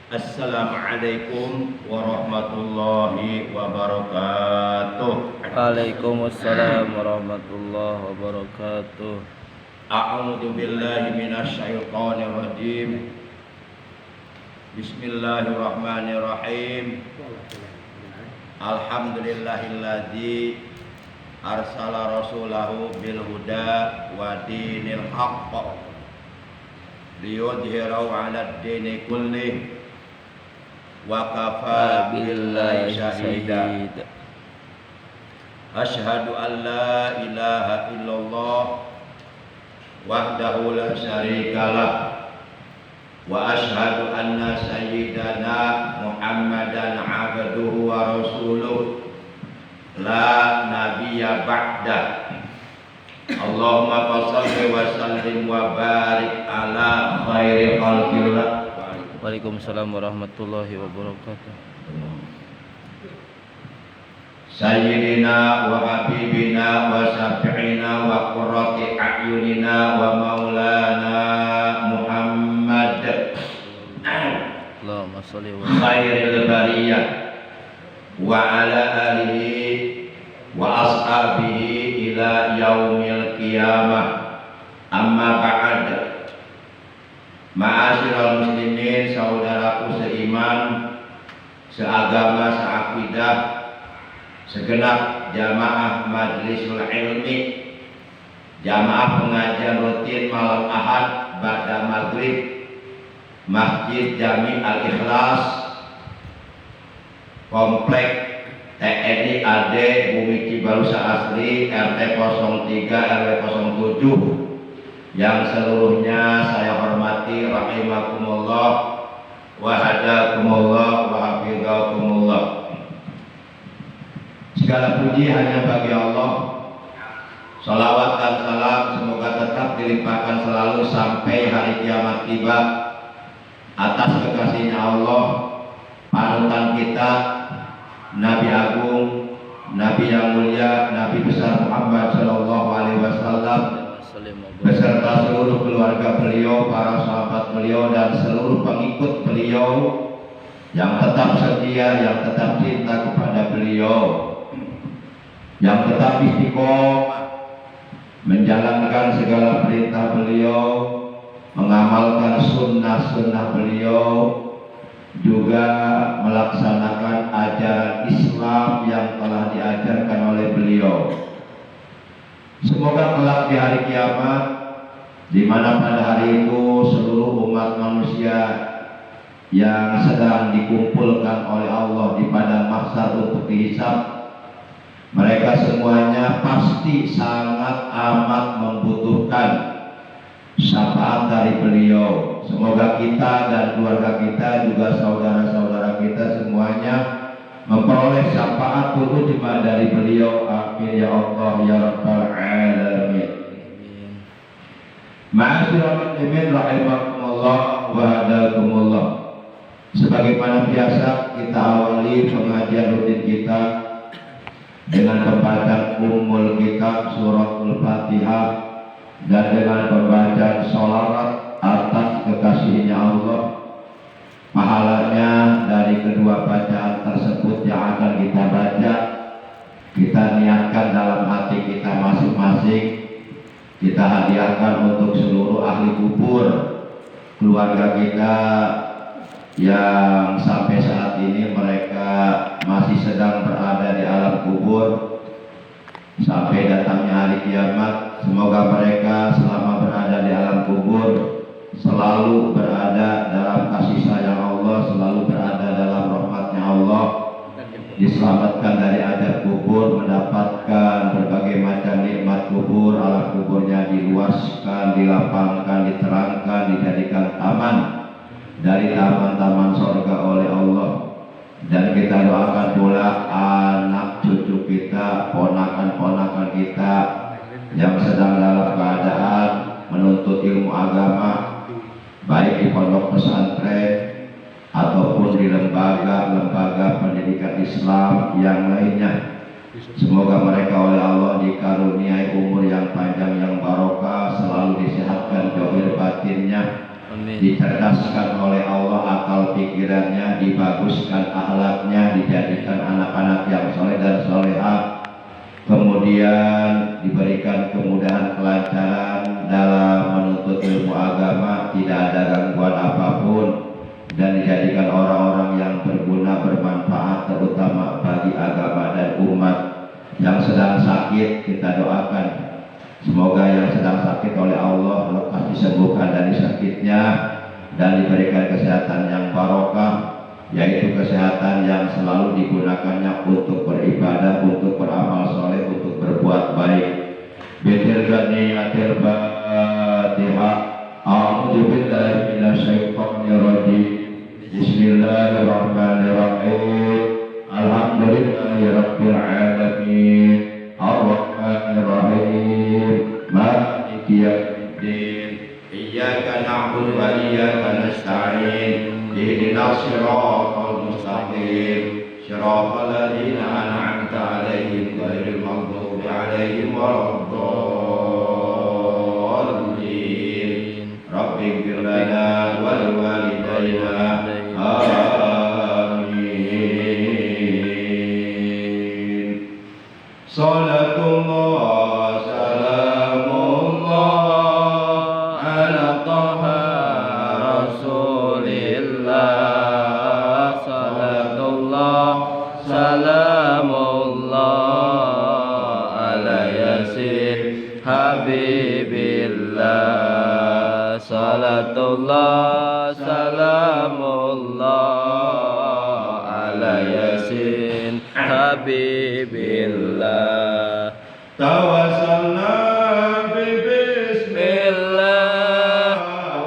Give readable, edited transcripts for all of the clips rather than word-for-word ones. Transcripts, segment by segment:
Assalamualaikum warahmatullahi wabarakatuh. Waalaikumsalam warahmatullahi wabarakatuh. A'udzu billahi minasyaitonir rajim. Bismillahirrahmanirrahim. Alhamdulillahilladzi arsala rasulahu bil huda wa dinil haqq liyudhhirahu 'alad dini kullih wa kafa billahi syahida. Asyhadu an la ilaha illallah wahdahu la syarikalah wa asyhadu anna sayyidana Muhammadan abduhu wa rasuluh la nabiyya ba'da. Allahumma shalli wa sallim wa barik ala khairi khalqillah. Waalaikumsalam warahmatullahi wabarakatuh. Sayyidina wa habibina wa syafi'ina wa qurrati a'yunina wa maulana Muhammad Allahumma shalli wa khairil bariyah wa ala alihi wa ashabihi ila yaumil qiyamah. Amma ba'd. Ma'asyiral muslimin, saudaraku seiman, seagama, seakidah, segenap jamaah majlisul ilmi, jamaah pengajian rutin malam Ahad ba'da maghrib, Masjid Jami Al-Ikhlas, Komplek TNI AD Bumi Cibarusa Asri, RT 03 RW 07, yang seluruhnya saya hormati rahimakumullah wa hadakumullah wa hafizakumullah. Segala puji hanya bagi Allah. Salawat dan salam semoga tetap dilimpahkan selalu sampai hari kiamat tiba atas kekasihnya Allah, panutan kita, Nabi Agung, Nabi yang mulia, Nabi besar Muhammad Sallallahu Alaihi Wasallam, beserta seluruh keluarga beliau, para sahabat beliau, dan seluruh pengikut beliau yang tetap setia, yang tetap cinta kepada beliau, yang tetap istiqomah menjalankan segala perintah beliau, mengamalkan sunnah-sunnah beliau, juga melaksanakan ajaran Islam yang telah diajarkan oleh beliau. Semoga kelak di hari kiamat, di mana pada hari itu seluruh umat manusia yang sedang dikumpulkan oleh Allah di padang mahsyar untuk dihisab, mereka semuanya pasti sangat amat membutuhkan syafaat dari beliau. Semoga kita dan keluarga kita, juga saudara-saudara kita semuanya memperoleh syafaat ulama dari beliau. Amin ya Allah ya rabbal alamin. Ma'asyiral muslimin rahimakumullah wa hadakumullah. Sebagaimana biasa, kita awali pengajian rutin kita dengan pembacaan Ummul Kitab Suratul Fatihah dan dengan pembacaan sholawat atas kekasihnya Allah. Pahalanya dari kedua bacaan tersebut yang akan kita baca, kita niatkan dalam hati kita masing-masing, kita hadiahkan untuk seluruh ahli kubur, keluarga kita yang sampai saat ini mereka masih sedang berada di alam kubur sampai datangnya hari kiamat. Semoga mereka selama berada di alam kubur selalu berada dalam kasih sayang Allah, selalu berada dalam rahmatnya Allah, diselamatkan dari azab kubur, mendapatkan berbagai macam nikmat kubur, alam kuburnya diluaskan, dilapangkan, diterangkan, dijadikan taman dari taman-taman surga oleh Allah. Dan kita doakan pula anak cucu kita, ponakan-ponakan kita yang sedang dalam keadaan menuntut ilmu agama, baik di pondok pesantren ataupun di lembaga-lembaga pendidikan Islam yang lainnya. Semoga mereka oleh Allah dikaruniai umur yang panjang yang barokah, selalu disehatkan zahir batinnya, dicerdaskan oleh Allah akal pikirannya, dibaguskan akhlaknya, dijadikan anak-anak yang soleh dan solehah, kemudian diberikan kemudahan kelancaran dalam menuntut ilmu agama, tidak ada gangguan apapun, dan dijadikan orang-orang yang berguna, bermanfaat, terutama bagi agama dan umat. Yang sedang sakit kita doakan, semoga yang sedang sakit oleh Allah lekas disembuhkan dari sakitnya dan diberikan kesehatan yang barokah, yaitu kesehatan yang selalu digunakannya untuk beribadah, untuk beramal soleh, untuk berbuat baik. Bitilganiyatil Fatihah. A'udzu billahi minasyaitonir rajim. Bismillahirrahmanirrahim. Alhamdulillahirabbil alamin. Arrahmanir rahim. Maliki yaumiddin. Iyyaka na'budu wa iyyaka nasta'in. Ihdinas siratal mustaqim. Siratal ladzina an'amta 'alaihim ghairil maghdubi 'alaihim waladdallin. Rabbighfir lana wa liwalidayna. Amin. Salatullah salamullah ala taha rasulillah. Salatullah salamullah ala yasin habibillah. Salatullah salamullah ala yasin habibillah. Tawassalna bismillah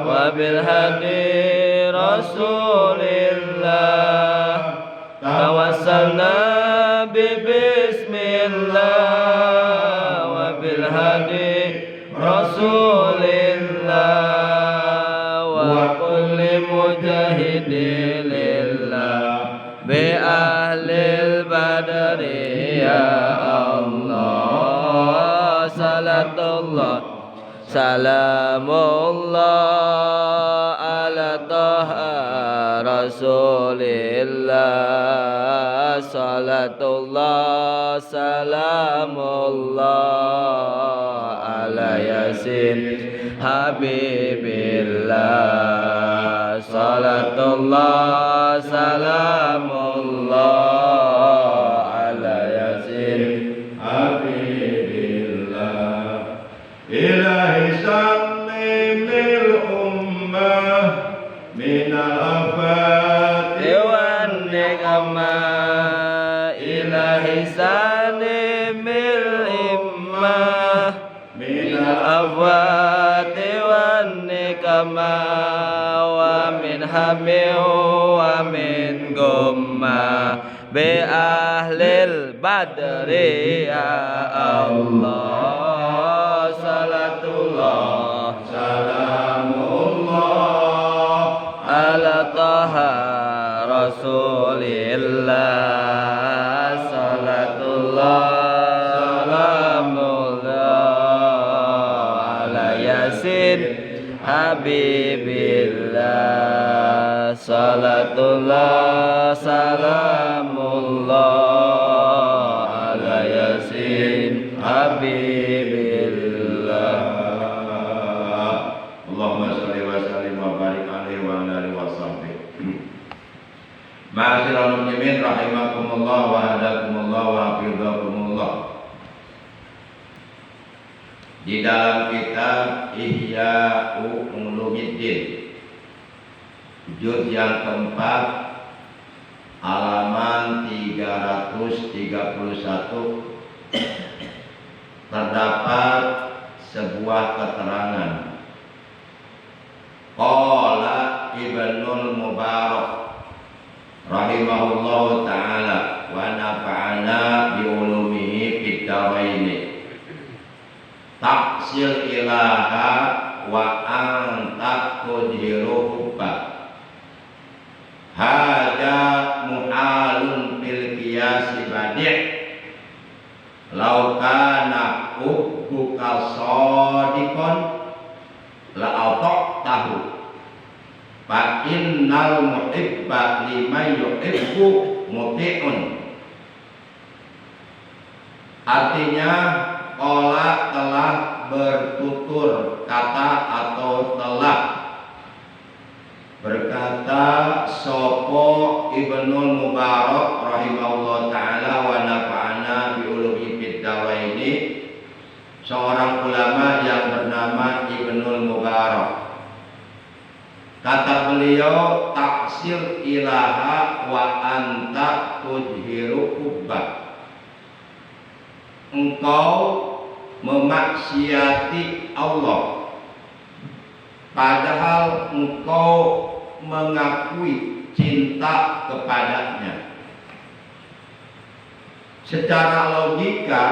wa bil hadi rasulillah. Tawassalna bismillah wa bil hadi rasulillah wa kulli mujahidin lillah bi ahlil badri ya Allah. Salatullah salamullah ala taha rasulillah. Salatullah salamullah ala yasin habibillah. Salatullah salamullah ala yasin habibillah. Ilahi sallimil ummah minal afati wan niqmah. Ilahi sallimil ummah minal afati wan niqmah wa min hammi wa min gumma bi ahlil badri ya Allah. Salatullah salamullah ala taha rasulillah. Salatullah salamullah ala yasin habibillah. Salatullah salamullah ala yasin habibillah. Allahumma sholli wa sallim wa barik alaihi wa ala alihi wa sahbihi. Ma'asyiral muslimin rahimakumullah wa hadakumullah wa hafizakumullah. Di dalam kitab Ihya'u Ulumuddin juz yang keempat halaman 331 terdapat sebuah keterangan. Qala Ibnul Mubarak rahimahullahu ta'ala wa nafa'ana bi ulumihi fid dharain. Taksil ilaha wa anta tudhiru hubba. Hada mu'alun bil qiyasi badi'. Lau kana hubbuka shadiqan la ataqtahu fa inna innal muhibba liman yuhibbu muti'un. Artinya Allah telah bertutur kata atau telah berkata sopo Ibnul Mubarak rahimahullah ta'ala wa nafa'ana bi ulumihi fid dawaini, seorang ulama yang bernama Ibnul Mubarak. Kata beliau, taksil ilaha wa anta tudhiru hubbah. Engkau memaksiati Allah padahal engkau mengakui cinta kepadanya. Secara logika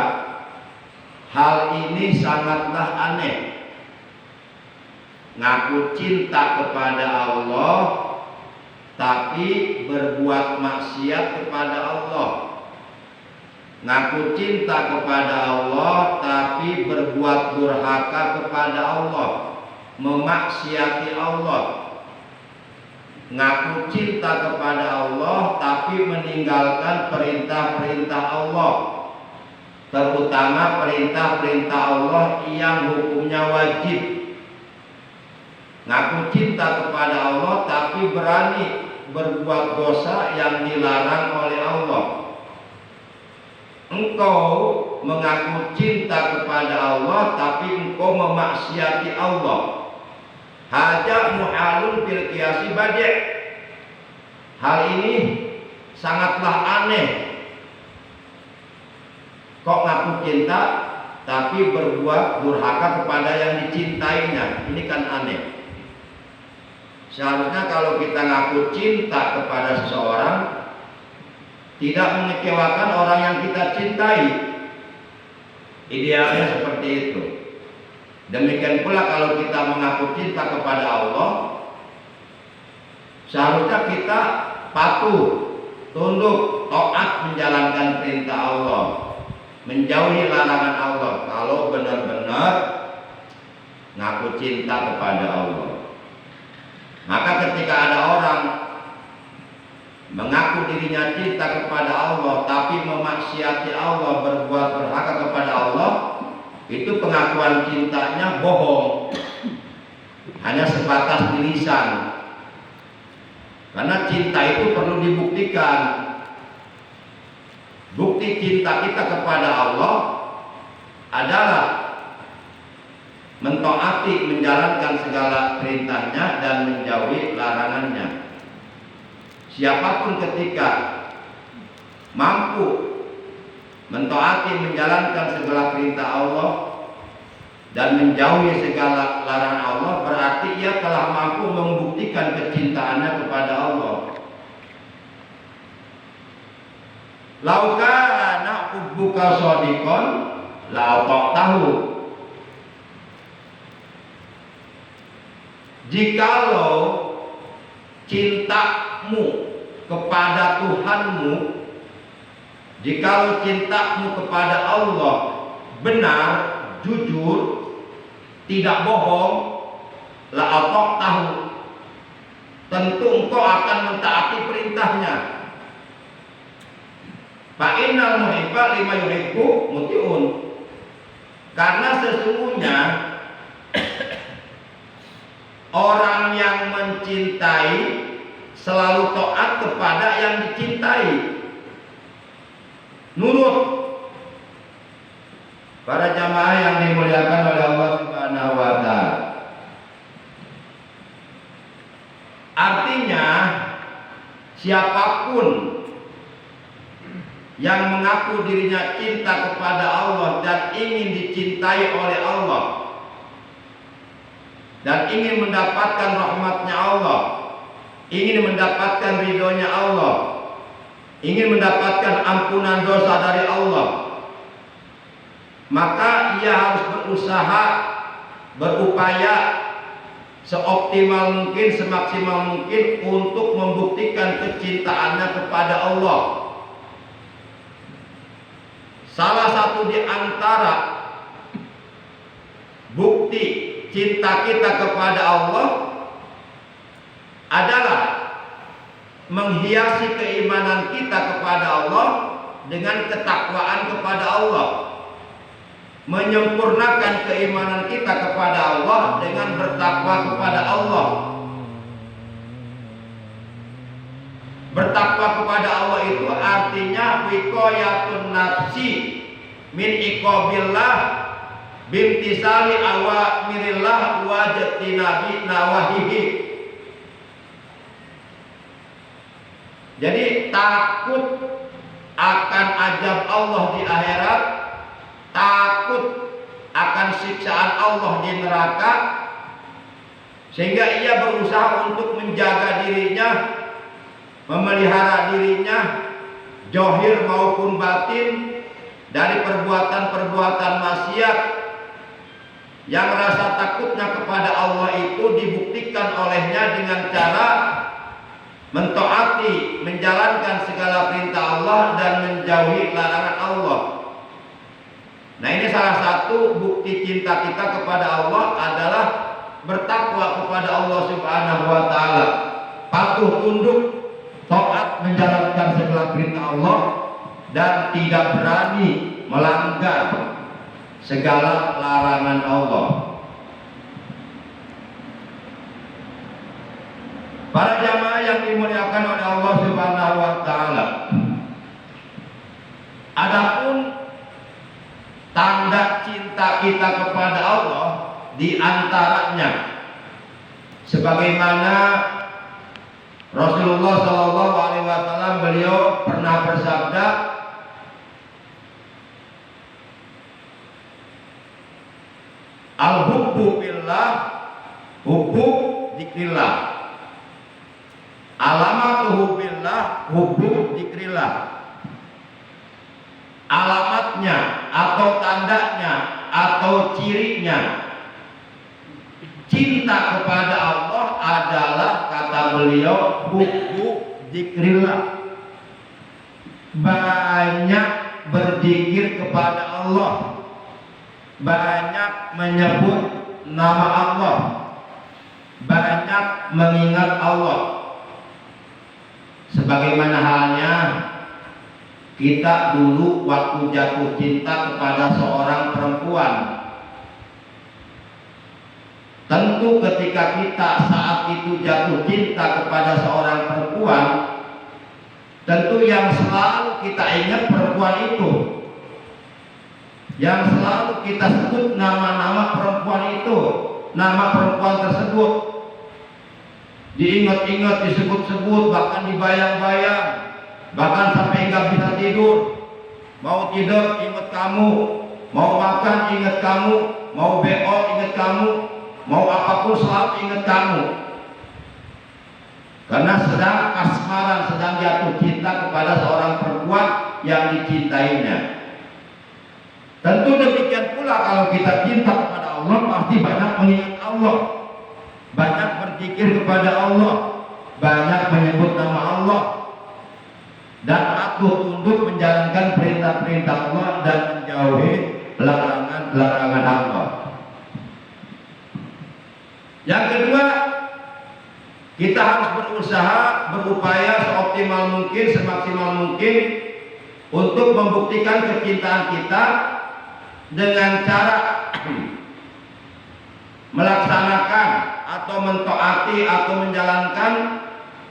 hal ini sangatlah aneh. Ngaku cinta kepada Allah tapi berbuat maksiat kepada Allah. Ngaku cinta kepada Allah tapi berbuat durhaka kepada Allah, memaksiati Allah. Ngaku cinta kepada Allah tapi meninggalkan perintah-perintah Allah, terutama perintah-perintah Allah yang hukumnya wajib. Ngaku cinta kepada Allah tapi berani berbuat dosa yang dilarang oleh Allah. Engkau mengaku cinta kepada Allah tapi engkau memaksiati Allah. Haja muhalun fil qiyasi badi'. Hal ini sangatlah aneh. Kok ngaku cinta tapi berbuat durhaka kepada yang dicintainya? Ini kan aneh. Seharusnya kalau kita ngaku cinta kepada seseorang, tidak mengecewakan orang yang kita cintai. Idealnya seperti itu. Demikian pula kalau kita mengaku cinta kepada Allah, seharusnya kita patuh, tunduk, taat menjalankan perintah Allah, menjauhi larangan Allah. Kalau benar-benar ngaku cinta kepada Allah. Maka ketika ada orang mengaku dirinya cinta kepada Allah tapi memaksiati Allah, berbuat durhaka kepada Allah, itu pengakuan cintanya bohong, hanya sebatas di lisan. Karena cinta itu perlu dibuktikan. Bukti cinta kita kepada Allah adalah mentaati, menjalankan segala perintahnya dan menjauhi larangannya. Siapapun ketika mampu mentaati, menjalankan segala perintah Allah dan menjauhi segala larangan Allah, berarti ia telah mampu membuktikan kecintaannya kepada Allah. Lau kana hubbuka shadiqan la ta'tahu. Jikalau cintamu kepada Tuhanmu, jikalau cintamu kepada Allah benar, jujur, tidak bohong, la ata'tahu, tentu engkau akan mentaati perintahnya. Fa innal muhibba lima yuhibbu muti'un. Karena sesungguhnya orang yang mencintai selalu taat kepada yang dicintai. Nurut. Para jamaah yang dimuliakan oleh Allah Subhanahu wa ta'ala. Artinya siapapun yang mengaku dirinya cinta kepada Allah dan ingin dicintai oleh Allah dan ingin mendapatkan rahmatnya Allah, ingin mendapatkan ridhonya Allah, ingin mendapatkan ampunan dosa dari Allah, maka ia harus berusaha, berupaya seoptimal mungkin, semaksimal mungkin untuk membuktikan kecintaannya kepada Allah. Salah satu di antara bukti cinta kita kepada Allah adalah menghiasi keimanan kita kepada Allah dengan ketakwaan kepada Allah, menyempurnakan keimanan kita kepada Allah dengan bertakwa kepada Allah. Bertakwa kepada Allah itu artinya wiqayatun nafsi min iqabillah bimtisali awamirillah wa jatinabi nawahihi. Jadi takut akan azab Allah di akhirat, takut akan siksaan Allah di neraka, sehingga ia berusaha untuk menjaga dirinya, memelihara dirinya zahir maupun batin dari perbuatan-perbuatan maksiat. Yang rasa takutnya kepada Allah itu dibuktikan olehnya dengan cara mentaati, menjalankan segala perintah Allah dan menjauhi larangan Allah. Nah, ini salah satu bukti cinta kita kepada Allah adalah bertakwa kepada Allah Subhanahu wa taala, patuh tunduk, taat menjalankan segala perintah Allah dan tidak berani melanggar segala larangan Allah. Para jamaah yang dimuliakan oleh Allah Subhanahu wa taala, adapun tanda cinta kita kepada Allah di antaranya sebagaimana Rasulullah Shallallahu Alaihi Wasallam beliau pernah bersabda, al-hubbu billah, hubbu dzikrillah. Alamatuhu billah, hubbu dzikrillah. Alamatnya atau tandanya atau cirinya cinta kepada Allah adalah, kata beliau, hubbu dzikrillah. Banyak berzikir kepada Allah, banyak menyebut nama Allah, banyak mengingat Allah. Sebagaimana halnya kita dulu waktu jatuh cinta kepada seorang perempuan. Tentu ketika kita saat itu jatuh cinta kepada seorang perempuan, tentu yang selalu kita ingat perempuan itu, yang selalu kita sebut nama-nama perempuan itu, nama perempuan tersebut diingat-ingat, disebut-sebut, bahkan dibayang-bayang, bahkan sampai nggak bisa tidur. Mau tidur ingat kamu, mau makan ingat kamu, mau BO ingat kamu, mau apapun selalu ingat kamu, karena sedang kasmaran, sedang jatuh cinta kepada seorang perempuan yang dicintainya. Tentu demikian pula kalau kita cinta kepada Allah, pasti banyak mengingat Allah, banyak berzikir kepada Allah, banyak menyebut nama Allah, dan patuh tunduk menjalankan perintah-perintah Allah dan menjauhi larangan-larangan Allah. Yang kedua, kita harus berusaha, berupaya seoptimal mungkin, semaksimal mungkin untuk membuktikan kecintaan kita dengan cara melaksanakan atau mentaati atau menjalankan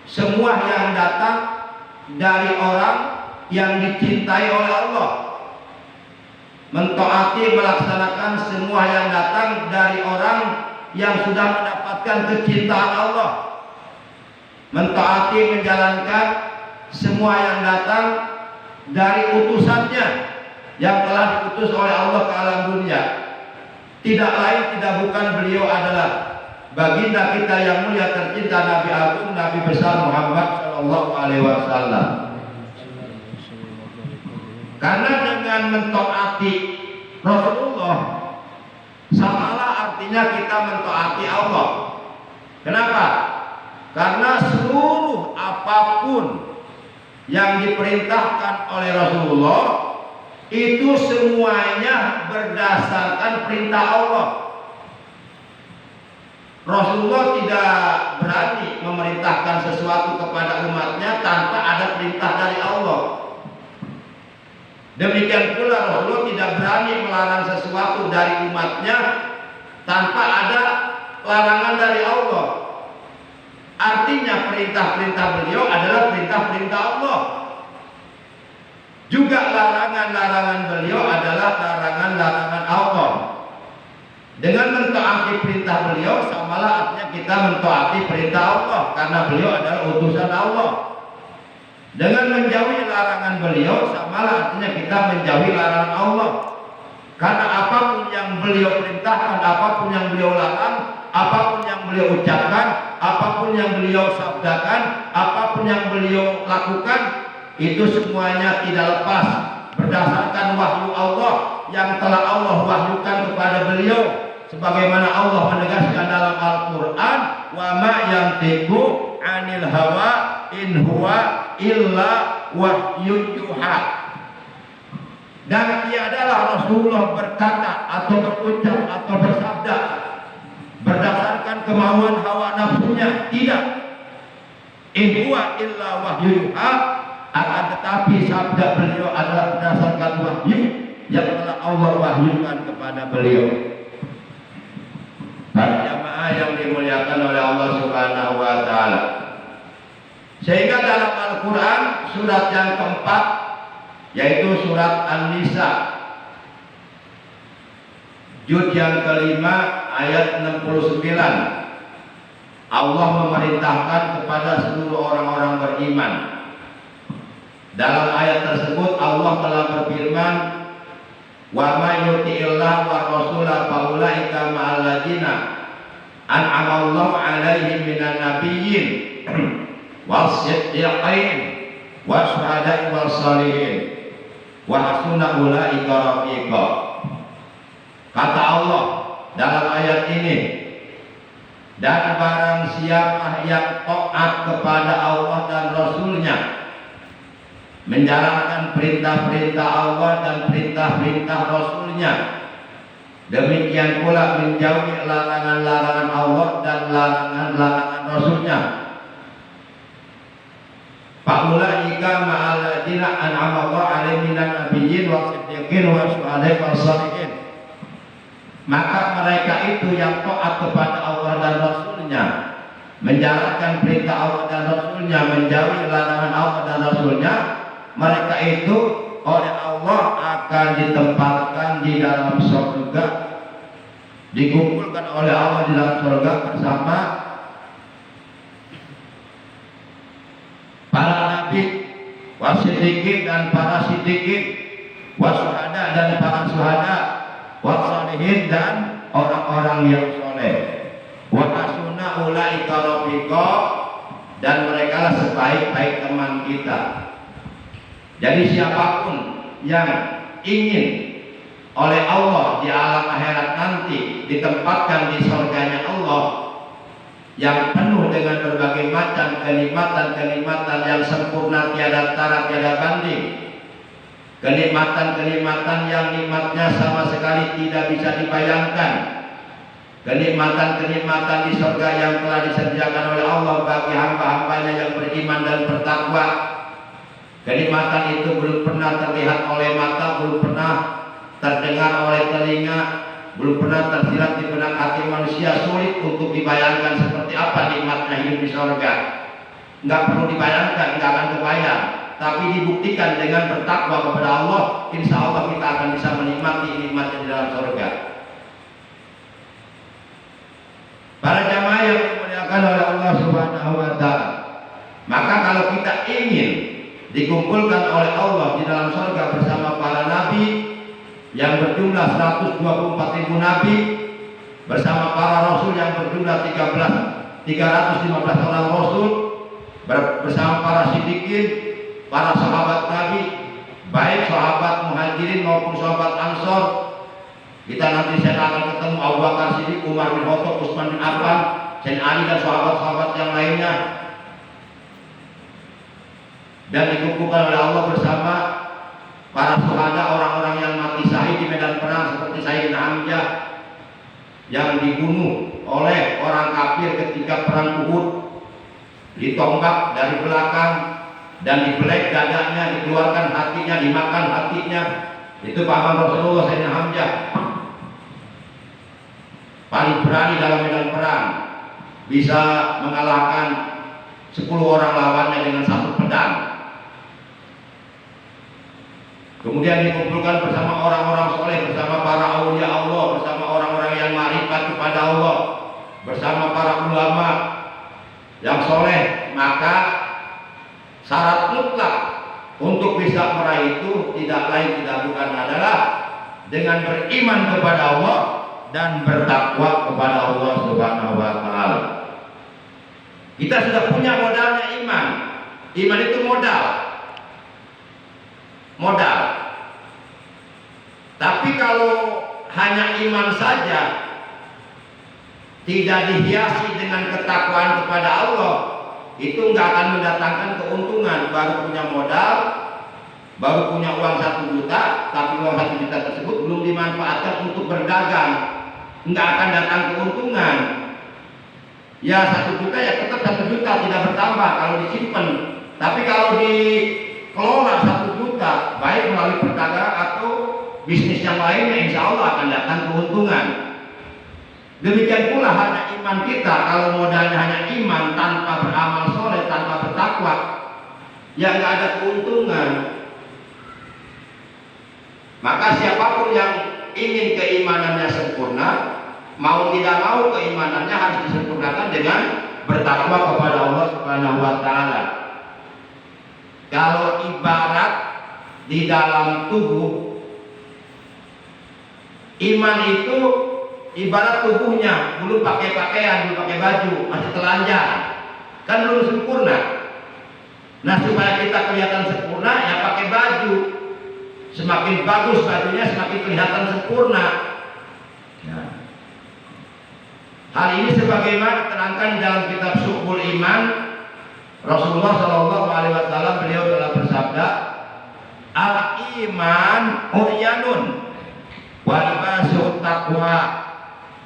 semua yang datang dari orang yang dicintai oleh Allah. Mentaati, melaksanakan semua yang datang dari orang yang sudah mendapatkan kecintaan Allah. Mentaati, menjalankan semua yang datang dari utusannya yang telah diutus oleh Allah ke alam dunia. Tidak lain, tidak bukan, beliau adalah baginda kita yang mulia tercinta, Nabi Agung, Nabi besar Muhammad Shallallahu Alaihi Wasallam. Karena dengan mentaati Rasulullah, samalah artinya kita mentaati Allah. Kenapa? Karena seluruh apapun yang diperintahkan oleh Rasulullah itu semuanya berdasarkan perintah Allah. Rasulullah tidak berani memerintahkan sesuatu kepada umatnya tanpa ada perintah dari Allah. Demikian pula Rasulullah tidak berani melarang sesuatu dari umatnya tanpa ada larangan dari Allah. Artinya perintah-perintah beliau adalah perintah-perintah Allah. Juga larangan-larangan beliau adalah larangan-larangan Allah. Dengan mentaati perintah beliau samalah artinya kita mentaati perintah Allah, karena beliau adalah utusan Allah. Dengan menjauhi larangan beliau samalah artinya kita menjauhi larangan Allah. Karena apapun yang beliau perintahkan, apapun yang beliau larang, apapun yang beliau ucapkan, apapun yang beliau sabdakan, apapun yang beliau lakukan, itu semuanya tidak lepas berdasarkan wahyu Allah yang telah Allah wahyukan kepada beliau. Sebagaimana Allah menegaskan dalam Al-Quran, wa ma yantiqu anil hawa in huwa illa wahyun yuha. Dan tiadalah Rasulullah berkata atau berucap atau bersabda berdasarkan kemauan hawa nafsunya, tidak. In huwa illa wahyun yuha, akan tetapi sabda beliau adalah berdasarkan wahyu yang telah Allah wahyukan kepada beliau. Para jamaah yang dimuliakan oleh Allah Subhanahu wa taala. Sehingga dalam Al-Qur'an surat yang keempat, yaitu surat An-Nisa, juz yang kelima ayat 69, Allah memerintahkan kepada seluruh orang-orang beriman. Dalam ayat tersebut Allah telah berfirman, wa may yuti'illah wa rasulah fa ulaika ma'al ladzina an'ama Allahu 'alaihim minan nabiyyin was-siddiqin wasyuhada'i was-shalihin wa hasuna ulaika rafiqa. Kata Allah dalam ayat ini, dan barang siapa yang taat kepada Allah dan Rasulnya, menjalankan perintah-perintah Allah dan perintah-perintah Rasulnya, demikian pula menjauhi larangan-larangan Allah dan larangan-larangan Rasulnya, faulaika ma'al ladzina an'ama Allahu 'alaihim minan nabiyyin was-siddiqin wasyuhada'i was-shalihin. Maka mereka itu yang taat kepada Allah dan Rasulnya, menjalankan perintah Allah dan Rasulnya, menjauhi larangan Allah dan Rasulnya, mereka itu oleh Allah akan ditempatkan di dalam surga, dikumpulkan oleh Allah di dalam surga bersama para nabi, wasiddiqin dan para siddiqin, wasyuhada dan para syuhada, wassalihin dan orang-orang yang soleh, wa hasuna ulaika rafiqa, dan mereka lah sebaik-baik teman kita. Jadi siapapun yang ingin oleh Allah di alam akhirat nanti ditempatkan di surganya Allah yang penuh dengan berbagai macam kenikmatan-kenikmatan yang sempurna, tiada tara, tiada banding, kenikmatan-kenikmatan yang nikmatnya sama sekali tidak bisa dibayangkan, kenikmatan-kenikmatan di surga yang telah disediakan oleh Allah bagi hamba-hambanya yang beriman dan bertakwa. Kenikmatan itu belum pernah terlihat oleh mata, belum pernah terdengar oleh telinga, belum pernah tersirat di benak hati manusia. Sulit untuk dibayangkan seperti apa nikmatnya hidup di surga. Nggak perlu dibayangkan, nggak akan kebayang. Tapi dibuktikan dengan bertakwa kepada Allah, insya Allah kita akan bisa menikmati nikmatnya di dalam surga. Para jamaah yang dimuliakan oleh Allah Subhanahu wa taala, maka kalau kita ingin dikumpulkan oleh Allah di dalam surga bersama para nabi yang berjumlah 124.000 nabi, bersama para rasul yang berjumlah 315 orang rasul, bersama para siddiqin, para sahabat nabi, baik sahabat muhajirin maupun sahabat ansor. Kita nanti akan ketemu Abu Bakar Siddiq, Umar bin Khattab, Utsman bin Affan, Sayyidina Ali dan sahabat-sahabat yang lainnya, dan dikumpulkan oleh Allah bersama para syuhada, orang-orang yang mati syahid di medan perang seperti Sayyidina Hamzah yang dibunuh oleh orang kafir ketika perang Uhud, ditombak dari belakang dan dibelek dadanya, dikeluarkan hatinya, dimakan hatinya. Itu paman Rasulullah Sayyidina Hamzah, paling berani dalam medan perang, bisa mengalahkan 10 orang lawannya dengan satu pedang. Kemudian dikumpulkan bersama orang-orang soleh, bersama para aulia Allah, bersama orang-orang yang ma'rifat kepada Allah, bersama para ulama yang soleh. Maka syarat mutlak untuk bisa meraih itu tidak lain tidak bukan adalah dengan beriman kepada Allah dan bertakwa kepada Allah Subhanahu wa taala. Kita sudah punya modalnya iman. Iman itu modal. Tapi kalau hanya iman saja, tidak dihiasi dengan ketakwaan kepada Allah, itu nggak akan mendatangkan keuntungan. Baru punya modal, baru punya uang 1 juta, tapi uang 1 juta tersebut belum dimanfaatkan untuk berdagang, nggak akan datang keuntungan. Ya 1 juta ya tetap 1 juta, tidak bertambah kalau disimpan. Tapi kalau dikelola 1 juta, baik melalui perdagangan atau bisnis yang lainnya, insya Allah akan datang keuntungan. Demikian pula hanya iman kita, kalau modalnya hanya iman tanpa beramal soleh, tanpa bertakwa, ya nggak ada keuntungan. Maka siapapun yang ingin keimanannya sempurna, mau tidak mau keimanannya harus disempurnakan dengan bertakwa kepada Allah Subhanahu wa taala. Kalau ibarat di dalam tubuh, iman itu ibarat tubuhnya, belum pakai pakaian, belum pakai baju, masih telanjang, kan belum sempurna. Nah, supaya kita kelihatan sempurna, ya pakai baju. Semakin bagus bajunya, semakin kelihatan sempurna. Nah, hal ini sebagaimana diterangkan dalam kitab Syu'bul Iman. Rasulullah SAW beliau telah bersabda, al-iman uryanun wa libasut taqwa.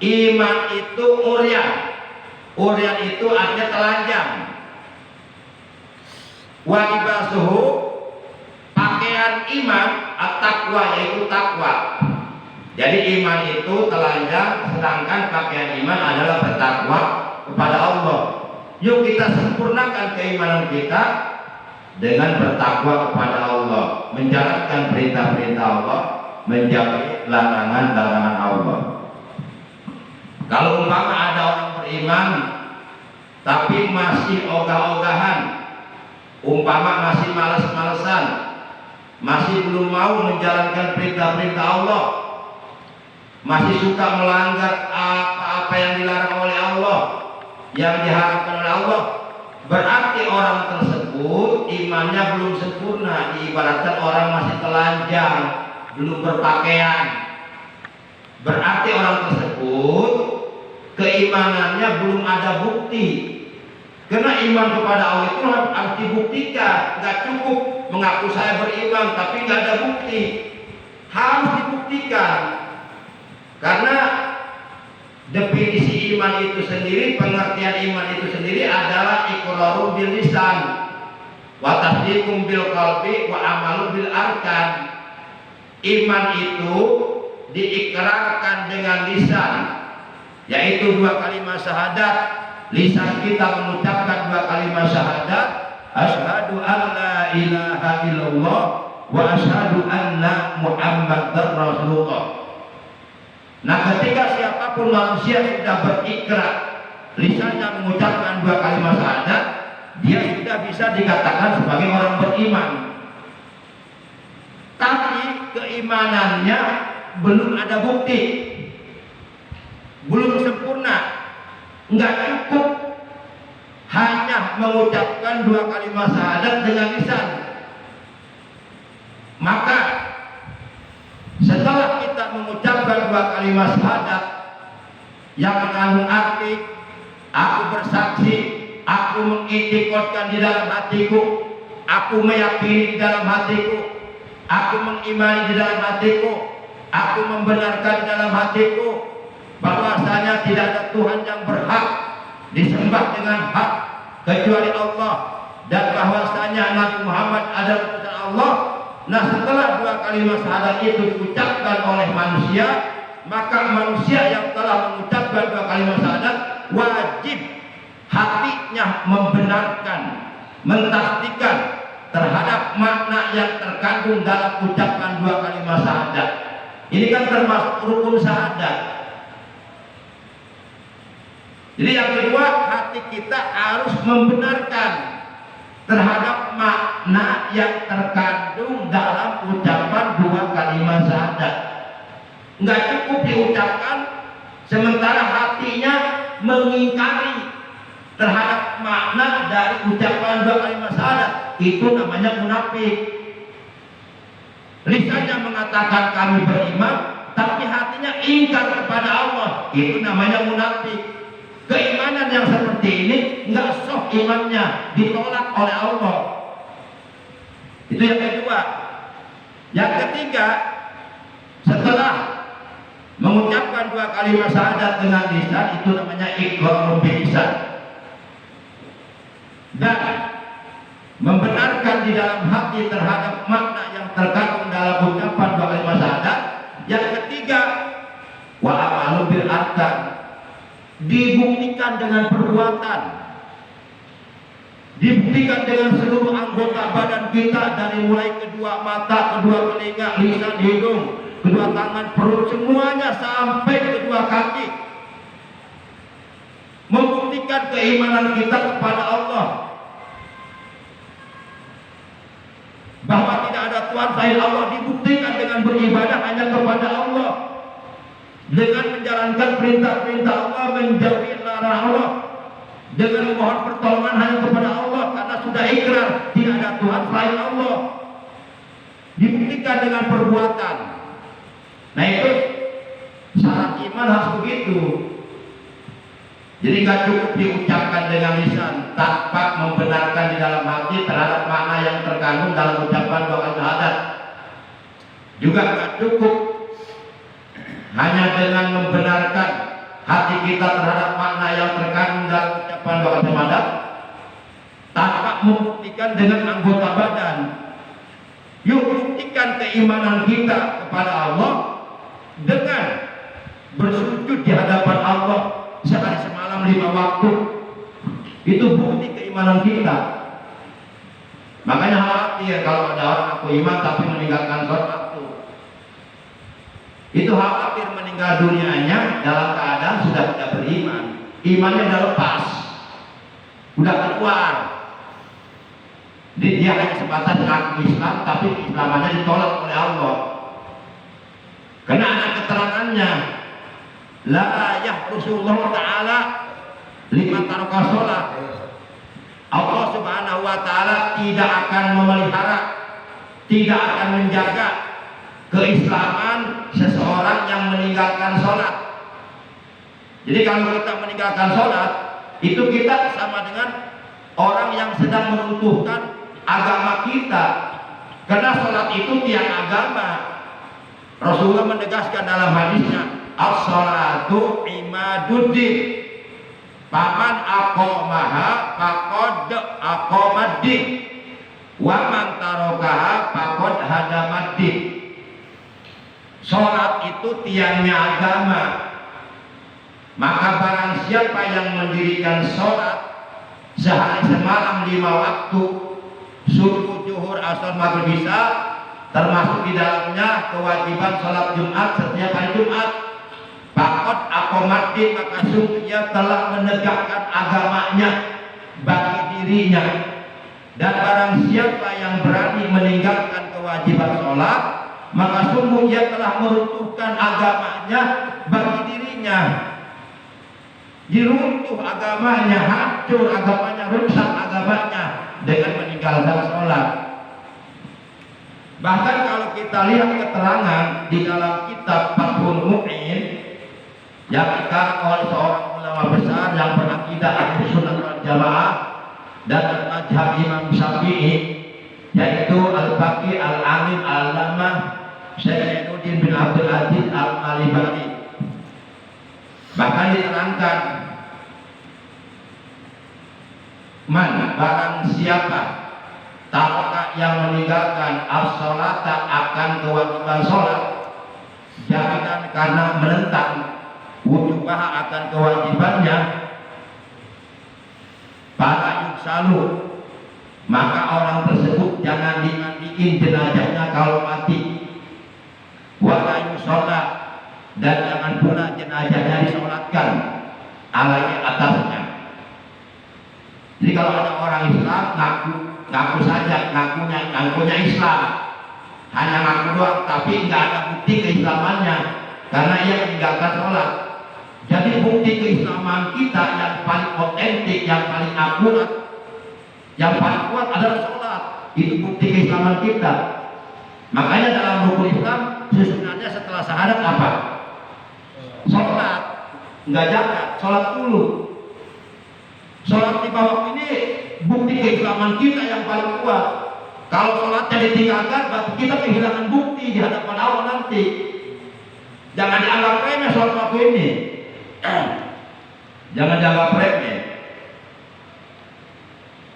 Iman itu uryan. Uryan itu artinya telanjang. Wa libasuhu, pakaian iman, at-taqwa, yaitu takwa. Jadi iman itu telanjang, sedangkan pakaian iman adalah bertakwa kepada Allah. Yuk kita sempurnakan keimanan kita dengan bertakwa kepada Allah, menjalankan perintah-perintah Allah, menjauhi larangan-larangan Allah. Kalau umpama ada orang beriman tapi masih ogah-ogahan, umpama masih malas-malesan, masih belum mau menjalankan perintah-perintah Allah, masih suka melanggar apa-apa yang dilarang oleh Allah, yang diharapkan oleh Allah, berarti orang tersebut imannya belum sempurna. Diibaratkan orang masih telanjang, belum berpakaian. Berarti orang tersebut keimanannya belum ada bukti. Karena iman kepada Allah itu harus dibuktikan. Nggak cukup mengaku saya beriman tapi nggak ada bukti, harus dibuktikan. Karena definisi iman itu sendiri, pengertian iman itu sendiri adalah iqraru bil lisan wa tasdiqum bil qalbi wa amalu bil arkan. Iman itu diikrarkan dengan lisan, yaitu 2 kalimat syahadat. Lisan kita mengucapkan 2 kalimat syahadat, asyhadu an la ilaha illallah wa asyhadu anna muhammadar rasulullah. Nah, ketika siapapun manusia sudah berikrar, lisannya mengucapkan 2 kalimat syahadat, dia sudah bisa dikatakan sebagai orang beriman. Tapi keimanannya belum ada bukti, belum sempurna. Enggak cukup hanya mengucapkan 2 kalimat syahadat dengan lisan. Maka setelah kita mengucapkan 2 kalimat syahadat yang mengandung arti aku bersaksi, aku mengiktikadkan di dalam hatiku, aku meyakini di dalam hatiku, aku mengimani di dalam hatiku, aku membenarkan di dalam hatiku bahwasanya tidak ada Tuhan yang berhak disembah dengan hak kecuali Allah, dan bahwasanya Nabi Muhammad adalah utusan Allah. Nah, setelah dua kalimat syahadat itu diucapkan oleh manusia, maka manusia yang telah mengucapkan dua kalimat syahadat wajib hatinya membenarkan, mentasdiqkan terhadap makna yang terkandung dalam ucapan dua kalimat syahadat. Ini kan termasuk rukun syahadat. Jadi yang kedua, hati kita harus membenarkan terhadap makna yang terkandung dalam ucapan dua kalimat syahadat. Enggak cukup diucapkan sementara hatinya mengingkari terhadap makna dari ucapan dua kalimat syahadat. Itu namanya munafik. Lisannya mengatakan kami beriman, tapi hatinya ingkar kepada Allah. Itu namanya munafik. Keimanan yang seperti ini nggak sah imannya, ditolak oleh Allah. Itu yang kedua. Yang ketiga, setelah mengucapkan dua kalimat syahadat dengan lisan, itu namanya iqrarul lisan. Dan membenarkan di dalam hati terhadap makna yang terkandung dalam ucapan dua kalimat syahadat. Yang ketiga, wa amalu bil arkan, dibuktikan dengan perbuatan, dibuktikan dengan seluruh anggota badan kita, dari mulai kedua mata, kedua telinga, lisan, hidung, kedua tangan, perut, semuanya sampai kedua kaki, membuktikan keimanan kita kepada Allah, bahwa tidak ada Tuhan selain Allah. Dibuktikan dengan beribadah hanya kepada Allah, dengan menjalankan perintah-perintah Allah, menjauhi larangan Allah, dengan memohon pertolongan hanya kepada Allah, karena sudah ikrar tidak ada Tuhan selain Allah. Dibuktikan dengan perbuatan. Nah, itu syarat iman harus begitu. Jadi nggak cukup diucapkan dengan lisan tanpa membenarkan di dalam hati terhadap makna yang terkandung dalam ucapan dua kalimat syahadat. Juga nggak cukup hanya dengan membenarkan hati kita terhadap makna yang terkandung dalam ucapan dua kalimat syahadat, tanpa membuktikan dengan anggota badan. Yuk buktikan keimanan kita kepada Allah dengan bersujud di hadapan Allah sehari semalam 5 waktu. Itu bukti keimanan kita. Makanya khawatir kalau ada orang aku iman tapi meninggalkan sholat waktu. Itu khawatir meninggal dunianya dalam keadaan sudah tidak beriman. Imannya sudah lepas, sudah keluar. Dia hanya sebatas ngaku Islam, tapi keislamannya ditolak oleh Allah. Karena ada keterangannya, la yahrusullah ta'ala liman taraka sholat. Allah subhanahu wa ta'ala tidak akan memelihara, tidak akan menjaga keislaman seseorang yang meninggalkan sholat. Jadi kalau kita meninggalkan sholat, itu kita sama dengan orang yang sedang meruntuhkan agama kita. Karena sholat itu tiang agama. Rasulullah menegaskan dalam hadisnya, as-sholatu imaduddin, paman aqomaha faqad aqomaddin, wa man tarokaha faqad hadamaddin. Sholat itu tiangnya agama. Maka barang siapa yang mendirikan sholat sehari semalam 5 waktu, subuh, zuhur, asar, maghrib, isya, termasuk di dalamnya kewajiban sholat Jumat setiap hari Jumat, faqad aqomaddin, maka sungguh ia telah menegakkan agamanya bagi dirinya. Dan barang siapa yang berani meninggalkan kewajiban sholat, maka sungguh ia telah meruntuhkan agamanya bagi dirinya. Diruntuh agamanya, hancur agamanya, rusak agamanya dengan meninggalkan sholat. Bahkan kalau kita lihat keterangan di dalam kitab Fathul Mu'in yang dikarang oleh seorang ulama besar yang berakidah Ahlus Sunnah wal Jamaah dan mazhab Imam Syafi'i, yaitu Al-Faqih Al-Alim Al-Allamah Syekh Zainuddin bin Abdul Aziz Al-Malibari. Bahkan diterangkan, man barang siapa taraka yang meninggalkan as-sholata akan kewajiban sholat, jaminan karena menentang wujubah akan kewajibannya, para yuksalu, maka orang tersebut jangan dimandiin jenazahnya kalau mati, wala yusolat, dan jangan pula jenazahnya disolatkan alaihi atasnya. Jadi kalau ada orang Islam ngaku saja, ngakunya Islam, hanya ngaku doang, tapi nggak ada bukti keislamannya karena ia meninggalkan sholat. Jadi bukti keislaman kita yang paling otentik, yang paling akurat, yang paling kuat adalah sholat. Itu bukti keislaman kita. Makanya dalam rukun Islam susunannya setelah syahadat apa? Sholat. Nggak zakat, sholat dulu. Sholat di bawah ini bukti keislaman kita yang paling kuat. Kalau sholatnya ditinggalkan, berarti kita kehilangan bukti di hadapan Allah nanti. Jangan dianggap remeh sholat waktu ini. Jangan dianggap remeh.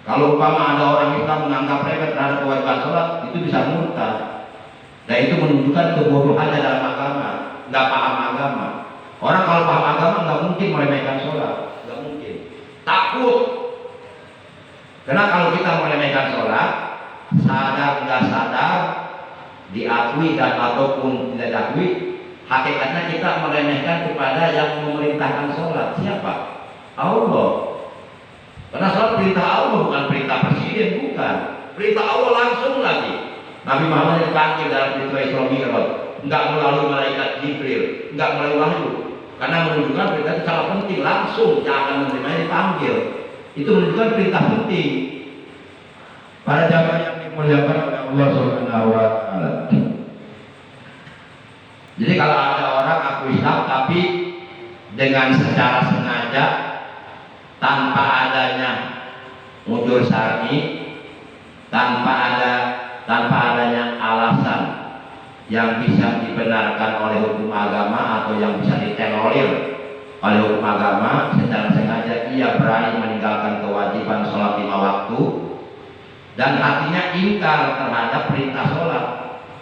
Kalau umpama ada orang Islam menganggap remeh terhadap kewajiban sholat, itu bisa murtad. Dan itu menunjukkan kebodohannya dalam agama, nggak paham agama. Orang kalau paham agama nggak mungkin meremehkan sholat, nggak mungkin. Takut. Karena kalau kita meremehkan sholat, sadar nggak sadar, diakui dan ataupun tidak diakui, hakikatnya kita meremehkan kepada yang memerintahkan sholat. Siapa? Allah. Karena sholat perintah Allah, bukan perintah presiden, bukan. Perintah Allah langsung lagi. Nabi Muhammad dipanggil dalam cerita Isra Mi'raj, nggak melalui malaikat Jibril, nggak melalui wahyu. Karena menunjukkan perintah itu sangat penting, langsung yang akan menerimanya dipanggil. Itu menunjukkan perintah penting. Para jamaah yang dimuliakan oleh Allah Subhanahu wa Ta'ala. Jadi kalau ada orang aku Islam tapi dengan secara sengaja tanpa adanya udzur syar'i, tanpa adanya alasan yang bisa dibenarkan oleh hukum agama atau yang bisa ditolerir oleh hukum agama, secara sengaja ia berani meninggalkan kewajiban sholat 5 waktu dan hatinya ingkar terhadap perintah sholat,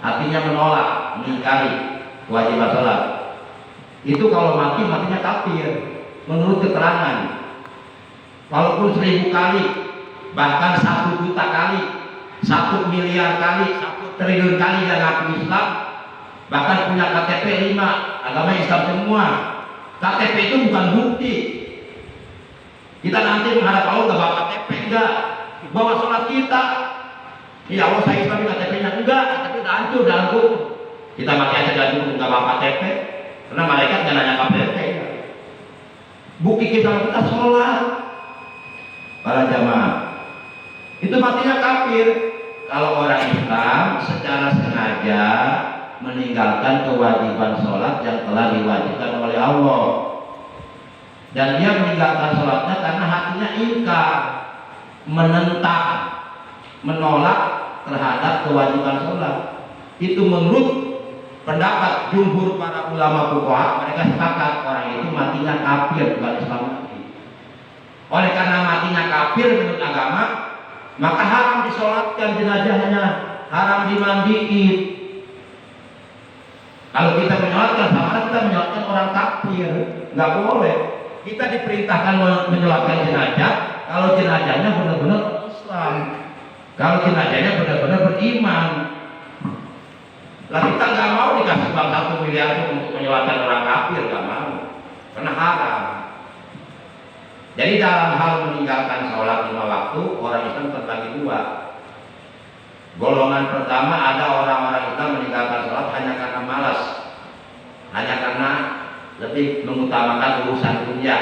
hatinya menolak, mengingkari kewajiban sholat. Itu kalau matinya kafir menurut keterangan. Walaupun 1000 kali, bahkan 1 juta kali, 1 miliar kali, 1 triliun kali dia ngaku Islam, bahkan punya KTP 5, agama Islam semua. KTP itu bukan bukti. Kita nanti menghadap Allah nggak bawa KTP, enggak, bawa sholat kita. Ya Allah saya Islam, KTP-nya enggak, KTP udah hancur dalam kubur. Kita mati aja dalam kubur nggak bawa KTP, karena malaikat nggak nanya KTP. Bukti kita sholat. Para jamaah, itu matinya kafir. Kalau orang Islam secara sengaja meninggalkan kewajiban sholat yang telah diwajibkan oleh Allah, dan dia meninggalkan sholatnya karena hatinya ingkar, menentang, menolak terhadap kewajiban sholat. Itu menurut pendapat jumhur para ulama fuqaha, mereka sepakat orang itu matinya kafir, bukan Islam lagi. Oleh karena matinya kafir menurut agama, maka haram disolatkan jenazahnya, haram dimandiin. Kalau kita menyolatkan, sama kita menyolatkan orang kafir, nggak boleh. Kita diperintahkan menyolatkan jenazah kalau jenazahnya benar-benar Islam, kalau jenazahnya benar-benar beriman. Lah kita nggak mau dikasih uang 1 miliar untuk menyolatkan orang kafir, nggak mau, karena haram. Jadi dalam hal meninggalkan sholat 5 waktu, orang Islam terbagi 2. Golongan pertama, ada orang-orang Islam meninggalkan sholat hanya karena malas, hanya karena lebih mengutamakan urusan dunia,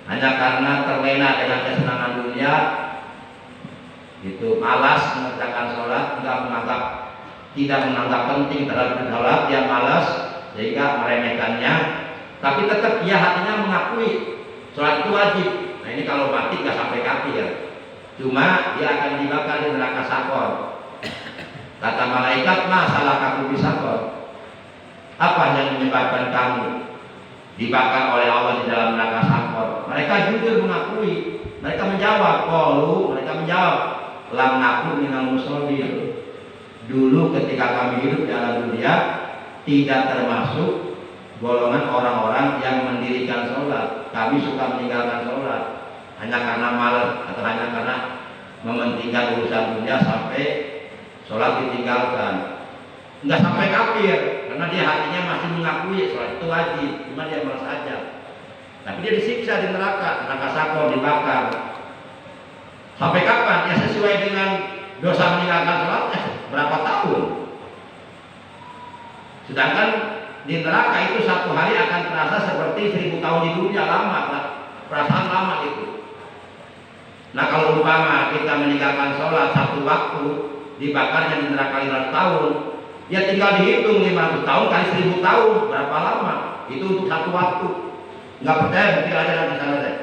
hanya karena terlena dengan kesenangan dunia, itu malas mengerjakan sholat, tidak menganggap penting terhadap sholat, dia malas sehingga meremehkannya. Tapi tetap dia hatinya mengakui sholat itu wajib. Nah ini kalau mati nggak sampai kafir, cuma dia akan dibakar di neraka sakor. Kata malaikat, masalah kamu di sakor? Apa yang menyebabkan kamu dibakar oleh Allah di dalam neraka Sakor. Mereka jujur mengakui, mereka menjawab, mereka menjawab, lam naku minal musholin. Dulu ketika kami hidup di alam dunia tidak termasuk golongan orang-orang yang mendirikan sholat. Kami suka meninggalkan sholat hanya karena malas atau hanya karena mementingkan urusan dunia sampai sholat ditinggalkan. Enggak sampai kafir, karena dia hatinya masih mengakui sholat itu wajib, cuma dia malas aja. Tapi dia disiksa di neraka Sakor, dibakar. Sampai kapan? Ya sesuai dengan dosa meninggalkan sholat, berapa tahun. Sedangkan di neraka itu satu hari akan terasa seperti 1000 tahun di dunia, lama, perasaan lama itu. Nah kalau umpama kita meninggalkan sholat satu waktu, dibakarnya di neraka 500 tahun, ya tinggal dihitung 500 tahun kali 1000 tahun, berapa lama? Itu untuk satu waktu. Nggak percaya, bukti aja nanti sana deh.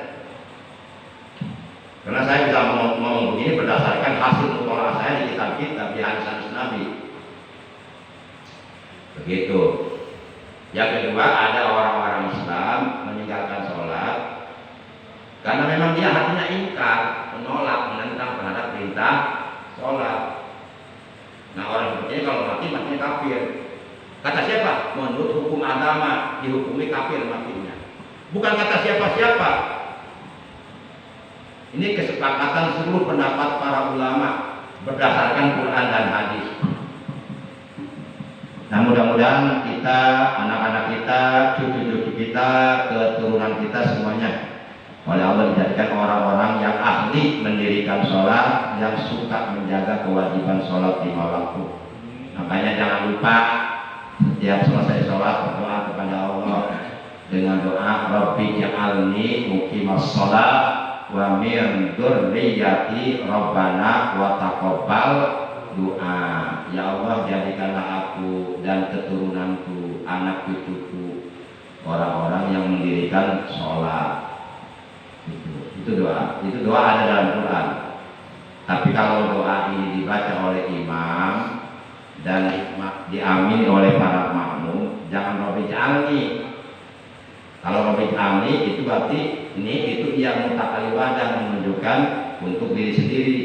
Karena saya bisa ngomong begini berdasarkan hasil mutolaah saya di kitab-kitab, di hadis-hadis Nabi. Begitu. Yang kedua, ada orang-orang Islam meninggalkan sholat karena memang dia hatinya ingkar, menolak, menentang terhadap perintah sholat. Nah orang seperti ini kalau mati, matinya kafir. Kata siapa? Menurut hukum agama dihukumi kafir matinya. Bukan kata siapa-siapa. Ini kesepakatan seluruh pendapat para ulama berdasarkan Quran dan hadis. Nah mudah-mudahan kita, anak-anak kita, cucu-cucu kita, keturunan kita semuanya oleh Allah dijadikan orang-orang yang ahli mendirikan sholat, yang suka menjaga kewajiban sholat di waktu. Makanya jangan lupa setiap selesai sholat berdoa kepada Allah dengan doa Rabbi ja'alni muqimas sholat wa min dzurriyyati Rabbana wa taqabbal doa. Ya Allah, jadikanlah aku dan keturunanku, anak cucuku, orang-orang yang mendirikan sholat. Itu doa ada dalam Quran. Tapi kalau doa ini dibaca oleh imam dan diamini oleh para makmum, jangan Rabbi ja'alni. Kalau Rabbi ja'alni itu berarti itu yang mutakalim wadah, menunjukkan untuk diri sendiri,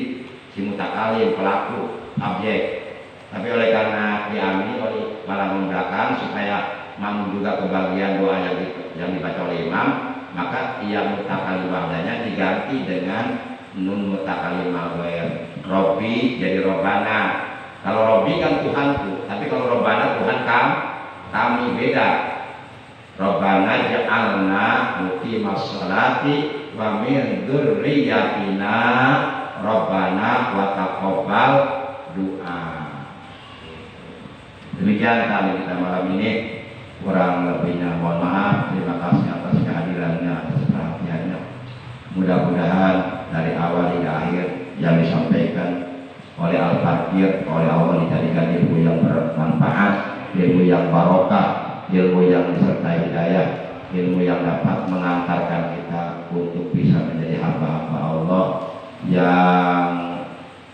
si mutakalim, pelaku, objek. Tapi oleh karena diamini oleh malam belakang supaya makmum juga kebagian doa yang dibaca oleh imam, maka yang mutakalim wadahnya diganti dengan nun mutakalim al-ghair. Robbi jadi Robbana. Kalau Robbi kan Tuhanku, tapi kalau Robbana Tuhan kami, beda. Robbana ja'alna muqimas sholati wa min dzurriyyatina Robbana wa taqabbal doa. Demikian kami kita malam ini, kurang lebihnya mohon maaf. Terima kasih atas kehadirannya, atas perhatiannya. Mudah-mudahan dari awal hingga akhir yang disampaikan oleh Al-Fakir, oleh Allah dijadikan ilmu yang bermanfaat, ilmu yang barokah, ilmu yang disertai hidayah, ilmu yang dapat mengantarkan kita untuk bisa menjadi hamba-hamba Allah yang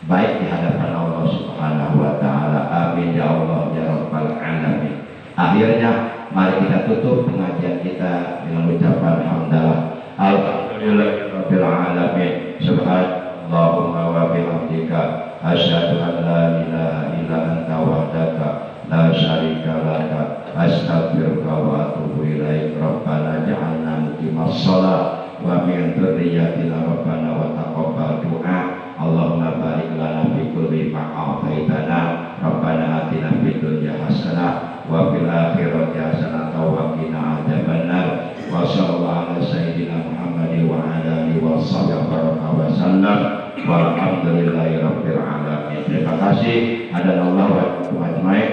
baik di hadapan Allah Subhanahu wa taala. Amin ya Allah ya rabbal alamin. Akhirnya mari kita tutup pengajian kita dengan ucapan hamdalah. Alhamdulillahirabbil alamin. Subhanallahumma wa bihamdika asyhadu an la ilaha illa anta wahdaka la syarika laka astaghfiruka wa atubu ilaik. Rabbana ja'alna muqimas shalah wa min dzurriyyatina rabbana wa taqabbal du'a. Allahumma barik lana fi kulli ma a'taitana. Rabbana atina fid dunya hasanah wa fil akhirati hasanah wa qina adzabannar. Wa sallallahu ala sayyidina Muhammadin wa ala alihi wa sahbihi wa sallam. Walhamdulillahi rabbil alamin. Terima kasih. Ada Allah wa ajmain.